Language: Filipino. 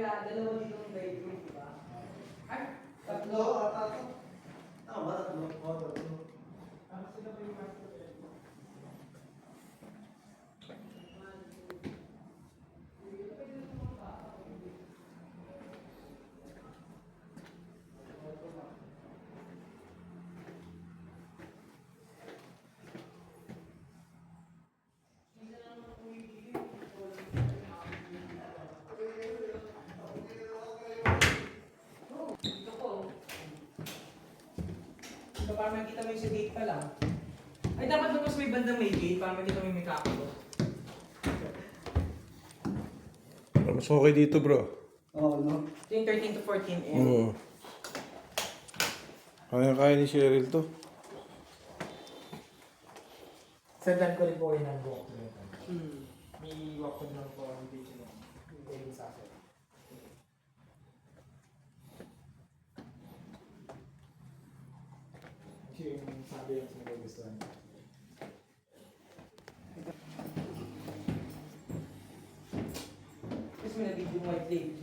kaya dalawa dito ang bedroom, di ba? Ay, Tatlo, tatlo. Tama, tatlo. Oo, tatlo. ano sila ba yung master bedroom? Dito po. Dito para makita mo yung sa gate pa lang. Ay, dapat ba mas may bandang may gate para makita mo yung may kakalo? Mas okay dito, bro. Oo, no? Ito yung 13 to 14 M. Oo. Kaya ni Cheryl to. Sandan ko rin po kayo ng walk through. Hmm. May walk through lang po ang video nyo. Yung pwedeng sa akin. Actually, yung sabi yung sinagugustuhan. Tapos may nabig yung white lady